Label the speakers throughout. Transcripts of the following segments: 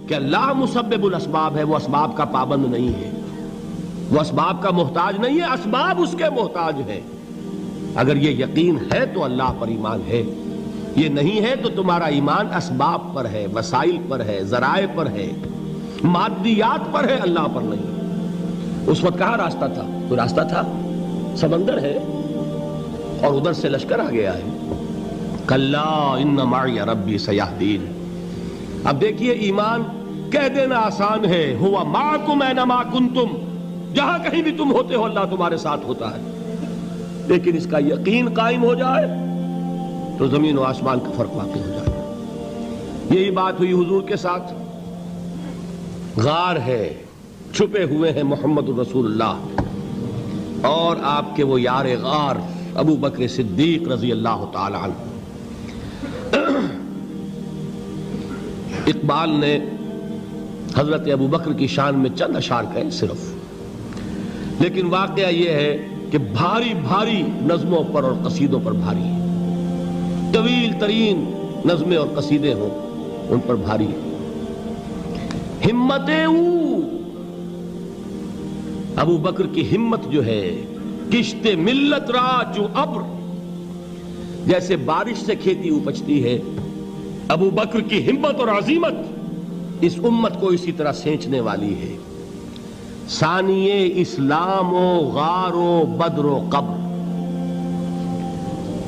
Speaker 1: کہ اللہ مسبب الاسباب ہے، وہ اسباب کا پابند نہیں ہے، وہ اسباب کا محتاج نہیں ہے، اسباب اس کے محتاج ہیں۔ اگر یہ یقین ہے تو اللہ پر ایمان ہے، یہ نہیں ہے تو تمہارا ایمان اسباب پر ہے، وسائل پر ہے، ذرائع پر ہے، مادیات پر ہے، اللہ پر نہیں۔ اس وقت کہاں راستہ تھا؟ کوئی راستہ تھا؟ سمندر ہے اور ادھر سے لشکر آ گیا ہے۔ کلا ان معی ربی سیہدین۔ اب دیکھیے ایمان کہہ دینا آسان ہے، ہوا معکم اینما کنتم، جہاں کہیں بھی تم ہوتے ہو اللہ تمہارے ساتھ ہوتا ہے، لیکن اس کا یقین قائم ہو جائے تو زمین و آسمان کا فرق واقع ہو جائے۔ یہی بات ہوئی حضور کے ساتھ۔ غار ہے، چھپے ہوئے ہیں محمد رسول اللہ اور آپ کے وہ یار غار ابو بکر صدیق رضی اللہ تعالی عنہ۔ اقبال نے حضرت ابو بکر کی شان میں چند اشعار کہے صرف، لیکن واقعہ یہ ہے کہ بھاری بھاری نظموں پر اور قصیدوں پر بھاری ہے، طویل ترین نظمیں اور قصیدے ہوں ان پر بھاری ہے۔ ہمتیں ابو بکر کی ہمت جو ہے، کشت ملت را جو ابر، جیسے بارش سے کھیتی اپجتی ہے، ابو بکر کی ہمت اور عزیمت اس امت کو اسی طرح سینچنے والی ہے۔ ثانیے اسلام و غار و بدر و قبر،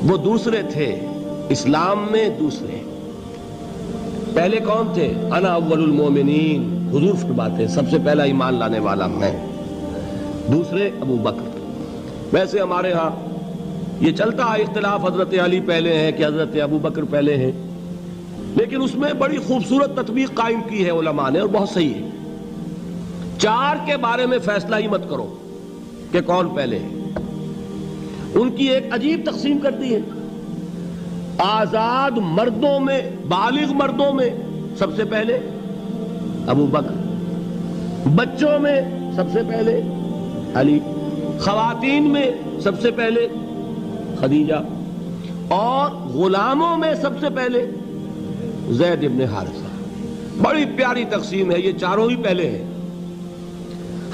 Speaker 1: وہ دوسرے تھے اسلام میں، دوسرے پہلے کون تھے؟ انا اول المومنین، حضور فرماتے ہیں سب سے پہلا ایمان لانے والا میں، دوسرے ابو بکر۔ ویسے ہمارے ہاں یہ چلتا ہے اختلاف، حضرت علی پہلے ہیں کہ حضرت ابو بکر پہلے ہیں، لیکن اس میں بڑی خوبصورت تطبیق قائم کی ہے علماء نے اور بہت صحیح ہے۔ چار کے بارے میں فیصلہ ہی مت کرو کہ کون پہلے ہے، ان کی ایک عجیب تقسیم کر دی ہے۔ آزاد مردوں میں، بالغ مردوں میں سب سے پہلے ابو بکر، بچوں میں سب سے پہلے علی، خواتین میں سب سے پہلے خدیجہ، اور غلاموں میں سب سے پہلے زید ابن حارثہ۔ بڑی پیاری تقسیم ہے، یہ چاروں ہی پہلے ہیں،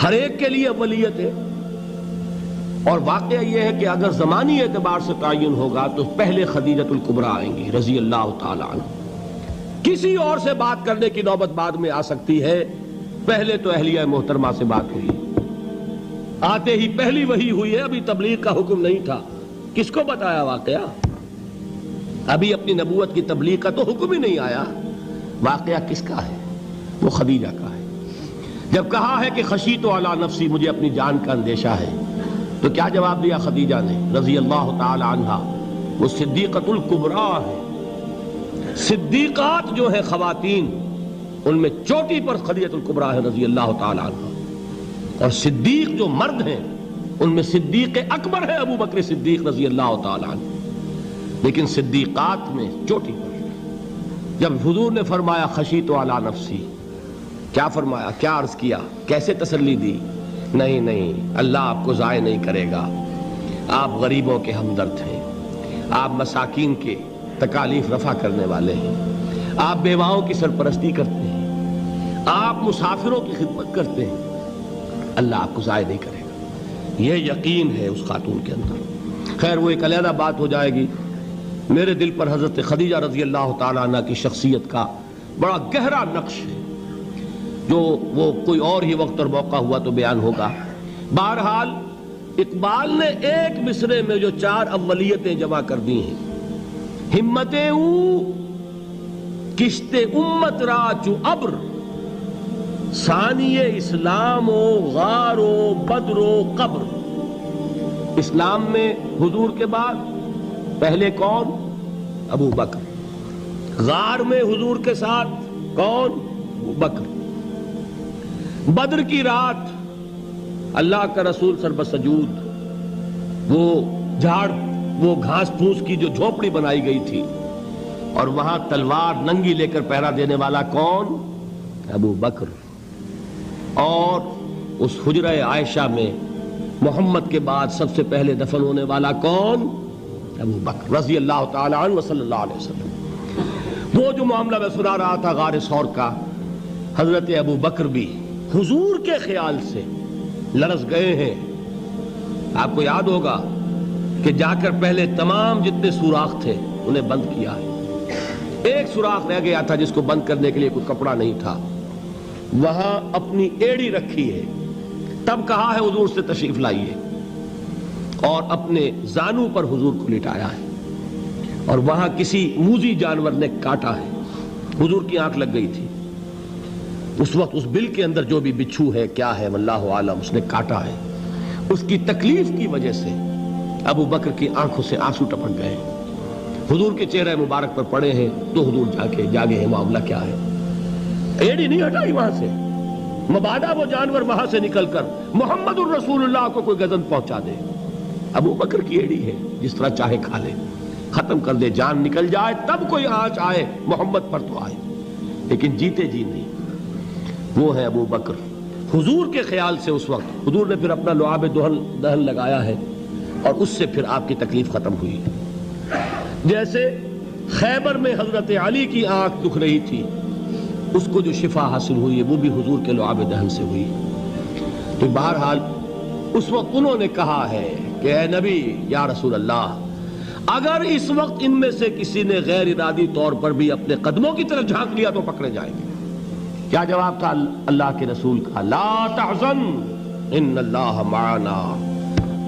Speaker 1: ہر ایک کے لیے اولیت ہے۔ اور واقعہ یہ ہے کہ اگر زمانی اعتبار سے تعین ہوگا تو پہلے خدیجۃ الکبریٰ آئیں گی رضی اللہ تعالی عنہ۔ کسی اور سے بات کرنے کی نوبت بعد میں آ سکتی ہے، پہلے تو اہلیہ محترمہ سے بات ہوئی، آتے ہی پہلی وحی ہوئی ہے، ابھی تبلیغ کا حکم نہیں تھا۔ کس کو بتایا واقعہ؟ ابھی اپنی نبوت کی تبلیغ کا تو حکم ہی نہیں آیا۔ واقعہ کس کا ہے؟ وہ خدیجہ کا ہے۔ جب کہا ہے کہ خشیت علی نفسی، مجھے اپنی جان کا اندیشہ ہے، تو کیا جواب دیا خدیجہ نے رضی اللہ تعالی عنہا؟ وہ صدیقۃ الکبریٰ ہے۔ صدیقات جو ہیں خواتین، ان میں چوٹی پر خدیجۃ الکبریٰ ہے رضی اللہ تعالی عنہا، اور صدیق جو مرد ہیں ان میں صدیق اکبر ہے ابو بکر صدیق رضی اللہ تعالی عنہ، لیکن صدیقات میں چوٹی پر۔ جب حضور نے فرمایا خشیت علی نفسی، کیا فرمایا؟ کیا عرض کیا؟ کیسے تسلی دی؟ نہیں نہیں، اللہ آپ کو ضائع نہیں کرے گا، آپ غریبوں کے ہمدرد ہیں، آپ مساکین کے تکالیف رفع کرنے والے ہیں، آپ بیواؤں کی سرپرستی کرتے ہیں، آپ مسافروں کی خدمت کرتے ہیں، اللہ آپ کو ضائع نہیں کرے گا۔ یہ یقین ہے اس خاتون کے اندر۔ خیر وہ ایک علیحدہ بات ہو جائے گی۔ میرے دل پر حضرت خدیجہ رضی اللہ تعالیٰ عنہ کی شخصیت کا بڑا گہرا نقش ہے، جو وہ کوئی اور ہی وقت اور موقع ہوا تو بیان ہوگا۔ بہرحال اقبال نے ایک مصرے میں جو چار اولیتیں جمع کر دی ہیں، ہمتیں کشت امت را چو ابر، ثانی اسلام و غار و بدر و قبر۔ اسلام میں حضور کے بعد پہلے کون؟ ابو بکر۔ غار میں حضور کے ساتھ کون؟ ابو بکر۔ بدر کی رات اللہ کا رسول سربسجود، وہ جھاڑ، وہ گھاس پھوس کی جو جھوپڑی بنائی گئی تھی، اور وہاں تلوار ننگی لے کر پہرا دینے والا کون؟ ابو بکر۔ اور اس حجرہ عائشہ میں محمد کے بعد سب سے پہلے دفن ہونے والا کون؟ ابو بکر رضی اللہ تعالی عنہ وصلی اللہ علیہ وسلم۔ وہ جو معاملہ میں سنا رہا تھا غار ثور کا، حضرت ابو بکر بھی حضور کے خیال سے لرز گئے ہیں. آپ کو یاد ہوگا کہ جا کر پہلے تمام جتنے سوراخ تھے انہیں بند کیا ہے. ایک سوراخ رہ گیا تھا جس کو بند کرنے کے لیے کوئی کپڑا نہیں تھا. وہاں اپنی ایڑی رکھی ہے. تب کہا ہے حضور سے تشریف لائیے, اور اپنے زانو پر حضور کو لٹایا ہے. اور وہاں کسی موذی جانور نے کاٹا ہے. حضور کی آنکھ لگ گئی تھی. اس وقت اس بل کے اندر جو بھی بچھو ہے کیا ہے واللہ عالم, اس نے کاٹا ہے. اس کی تکلیف کی وجہ سے ابو بکر کی آنکھوں سے آنسو ٹپک گئے. حضور کے چہرے مبارک پر پڑے ہیں تو حضور جاگے ہیں معاملہ کیا ہے. ایڑی نہیں ہٹائی وہاں سے, مبادا وہ جانور وہاں سے نکل کر محمد الرسول اللہ کو کوئی گزن پہنچا دے. ابو بکر کی ایڑی ہے, جس طرح چاہے کھا لے, ختم کر دے, جان نکل جائے تب کوئی آنچ آئے محمد پر تو آئے, لیکن جیتے جی نہیں. وہ ہے ابو بکر. حضور کے خیال سے اس وقت حضور نے پھر اپنا لعاب دہن لگایا ہے, اور اس سے پھر آپ کی تکلیف ختم ہوئی. جیسے خیبر میں حضرت علی کی آنکھ دکھ رہی تھی, اس کو جو شفا حاصل ہوئی ہے وہ بھی حضور کے لعاب دہن سے ہوئی. تو بہرحال اس وقت انہوں نے کہا ہے کہ اے نبی یا رسول اللہ, اگر اس وقت ان میں سے کسی نے غیر ارادی طور پر بھی اپنے قدموں کی طرف جھانک لیا تو پکڑے جائیں گے. کیا جواب تھا اللہ کے رسول کا؟ لا تحزن ان اللہ معنا.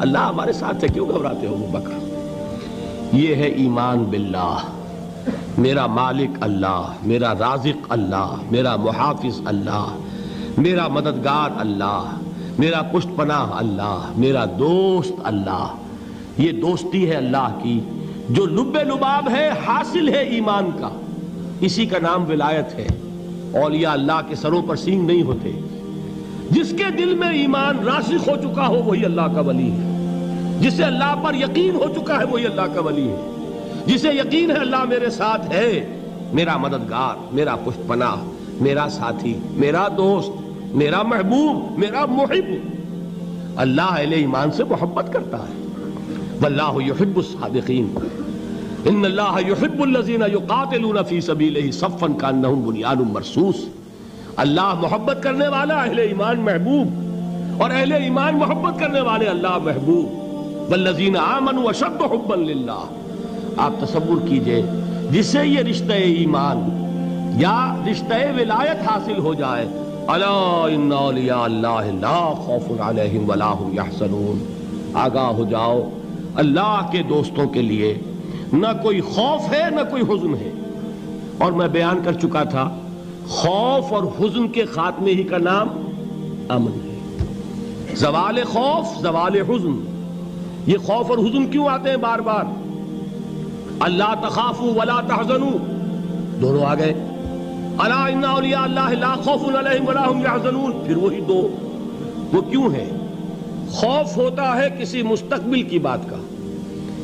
Speaker 1: اللہ ہمارے ساتھ ہے, کیوں گھبراتے ہو ابو بکر؟ یہ ہے ایمان باللہ. میرا مالک اللہ, میرا رازق اللہ, میرا محافظ اللہ, میرا مددگار اللہ, میرا پشت پناہ اللہ, میرا دوست اللہ. یہ دوستی ہے اللہ کی جو لب لباب ہے, حاصل ہے ایمان کا. اسی کا نام ولایت ہے. اولیاء اللہ کے سروں پر سینگ نہیں ہوتے. جس کے دل میں ایمان راسخ ہو چکا ہو وہی اللہ کا ولی ہے. جسے اللہ پر یقین ہو چکا ہے وہی اللہ کا ولی ہے. جسے یقین ہے اللہ میرے ساتھ ہے, میرا مددگار, میرا پشت پناہ, میرا ساتھی, میرا دوست, میرا محبوب, میرا محب. اللہ اہل ایمان سے محبت کرتا ہے. واللہ یحب الصادقین. ان اللہ یحب الذین یقاتلون فی سبیلہ صفا کانہم بنیان مرصوص. اللہ محبت کرنے والا, اہل ایمان محبوب, اور اہل ایمان محبت کرنے والے اللہ محبوب. والذین آمنوا اشد حبا للہ. آپ تصور کیجئے جسے یہ رشتہ ایمان یا رشتہ ولایت حاصل ہو جائے, الا ان اولیاء اللہ لا خوف علیہم ولا هم یحزنون. آگاہ ہو جاؤ, اللہ کے دوستوں کے لیے نہ کوئی خوف ہے نہ کوئی حزن ہے. اور میں بیان کر چکا تھا, خوف اور حزن کے خاتمے ہی کا نام امن ہے. زوال خوف, زوال حزن. یہ خوف اور حزن کیوں آتے ہیں بار بار؟ اللہ تخافوا ولا تحزنوا, دونوں آ گئے. الا ان اولیاء اللہ لا خوف علیہم ولا هم یحزنون, پھر وہی دو. وہ کیوں ہے؟ خوف ہوتا ہے کسی مستقبل کی بات کا,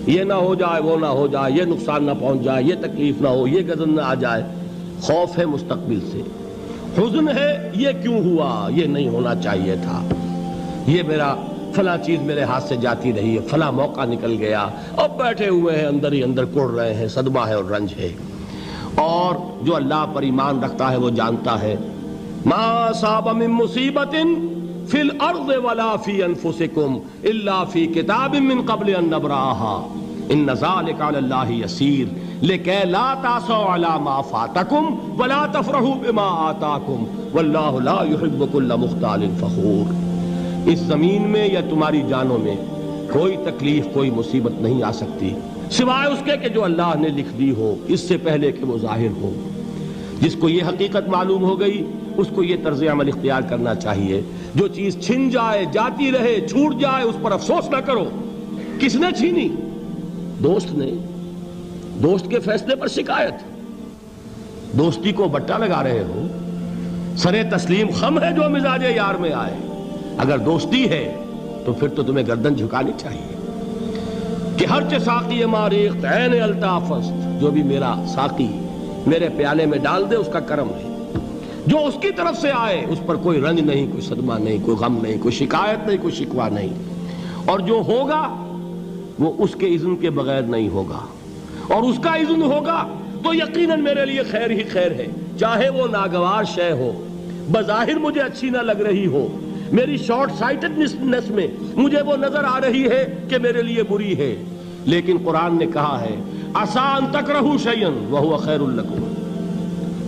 Speaker 1: یہ نہ ہو جائے, وہ نہ ہو جائے, یہ نقصان نہ پہنچ جائے, یہ تکلیف نہ ہو, یہ غضب نہ آ جائے. خوف ہے مستقبل سے. حزن ہے یہ کیوں ہوا, یہ نہیں ہونا چاہیے تھا, یہ میرا فلاں چیز میرے ہاتھ سے جاتی رہی ہے, فلاں موقع نکل گیا, اب بیٹھے ہوئے ہیں اندر ہی اندر کڑ رہے ہیں, صدمہ ہے اور رنج ہے. اور جو اللہ پر ایمان رکھتا ہے وہ جانتا ہے ما اصاب من مصیبت فی الارض ولا فی انفسکم الا فی کتاب من قبل ان نبرأها ان ذلک علی اللہ یسیر لکی لا تعصوا علی ما فاتکم ولا تفرحوا بما آتاکم واللہ لا یحب کل مختال فخور. اس زمین میں یا تمہاری جانوں میں کوئی تکلیف, کوئی مصیبت نہیں آ سکتی سوائے اس کے کہ جو اللہ نے لکھ دی ہو, اس سے پہلے کہ وہ ظاہر ہو. جس کو یہ حقیقت معلوم ہو گئی اس کو یہ طرز عمل اختیار کرنا چاہیے. جو چیز چھن جائے, جاتی رہے, چھوٹ جائے, اس پر افسوس نہ کرو. کس نے چھینی؟ دوست نے. دوست کے فیصلے پر شکایت. دوستی کو بٹا لگا رہے ہو, سرے تسلیم خم ہے جو مزاج یار میں آئے. اگر دوستی ہے تو پھر تو تمہیں گردن جھکانی چاہیے کہ ہر چے ساقی ماریخت عین الطافست, جو بھی میرا ساقی میرے پیالے میں ڈال دے اس کا کرم ہے. جو اس کی طرف سے آئے اس پر کوئی رنج نہیں, کوئی صدمہ نہیں, کوئی غم نہیں, کوئی شکایت نہیں, کوئی شکوہ نہیں. اور جو ہوگا وہ اس کے اذن کے بغیر نہیں ہوگا, اور اس کا اذن ہوگا تو یقیناً میرے لیے خیر ہی خیر ہے, چاہے وہ ناگوار شے ہو, بظاہر مجھے اچھی نہ لگ رہی ہو، میری شارٹ سائٹڈنس میں مجھے وہ نظر آ رہی ہے کہ میرے لیے بری ہے، لیکن قرآن نے کہا ہے عسیٰ ان تکرہوا شیئا وہو خیر لکم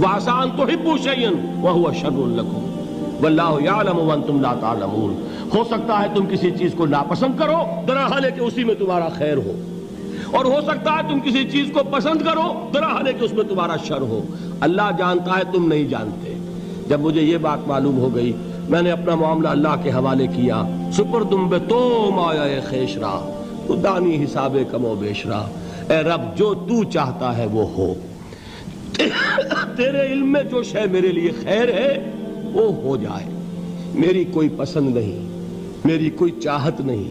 Speaker 1: وعسیٰ ان تحبوا شیئا وہو شر لکم واللہ یعلم وانتم لا تعلمون۔ ہو سکتا ہے تم کسی چیز کو ناپسند کرو درحال ہے کہ اسی میں تمہارا خیر ہو، اور ہو سکتا ہے تم کسی چیز کو پسند کرو درحال ہے کہ اس میں تمہارا شر ہو۔ اللہ جانتا ہے، تم نہیں جانتے۔ جب مجھے یہ بات معلوم ہو گئی، میں نے اپنا معاملہ اللہ کے حوالے کیا۔ سپردم بے تو مایا خیشرا تو دانی حساب کم و بیشرا، اے رب جو تو چاہتا ہے وہ ہو، تیرے علم میں جو شے میرے لیے خیر ہے وہ ہو جائے، میری کوئی پسند نہیں، میری کوئی چاہت نہیں،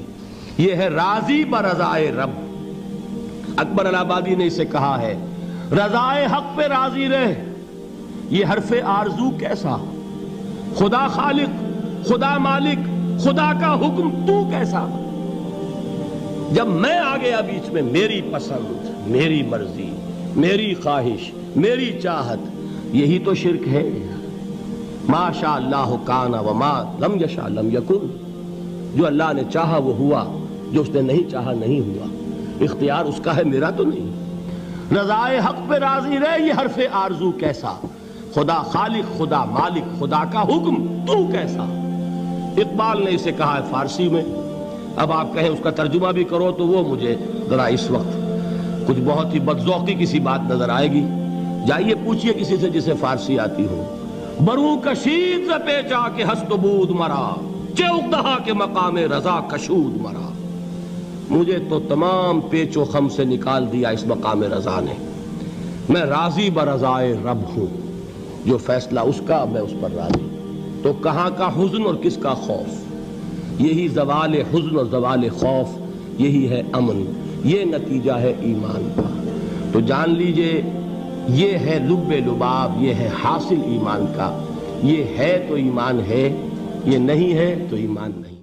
Speaker 1: یہ ہے راضی برضائے رب۔ اکبر الہ آبادی نے اسے کہا ہے رضائے حق پہ راضی رہ، یہ حرف آرزو کیسا، خدا خالق، خدا مالک، خدا کا حکم تو کیسا۔ جب میں آ گیا بیچ میں، میری پسند، میری مرضی، میری خواہش، میری چاہت، یہی تو شرک ہے۔ ما شاء اللہ کان وما لم یشاء لم یکن، جو اللہ نے چاہا وہ ہوا، جو اس نے نہیں چاہا نہیں ہوا، اختیار اس کا ہے، میرا تو نہیں۔ رضائے حق پہ راضی رہ، یہ حرف آرزو کیسا، خدا خالق، خدا مالک، خدا کا حکم تو کیسا۔ اقبال نے اسے کہا ہے فارسی میں، اب آپ کہیں اس کا ترجمہ بھی کرو تو وہ مجھے ذرا اس وقت کچھ بہت ہی بدذوقی کسی بات نظر آئے گی۔ جائیے پوچھئے کسی سے جسے فارسی آتی ہو، بروں کشید ز پیچا کے ہست و بود مرا، چے اقدہا کے مقام رضا کشود مرا۔ مجھے تو تمام پیچ و خم سے نکال دیا اس مقام رضا نے، میں راضی برضائے رب ہوں، جو فیصلہ اس کا میں اس پر راضی۔ تو کہاں کا حزن اور کس کا خوف، یہی زوال حزن اور زوال خوف، یہی ہے امن، یہ نتیجہ ہے ایمان کا۔ تو جان لیجئے یہ ہے لب لباب، یہ ہے حاصل ایمان کا، یہ ہے تو ایمان ہے، یہ نہیں ہے تو ایمان نہیں۔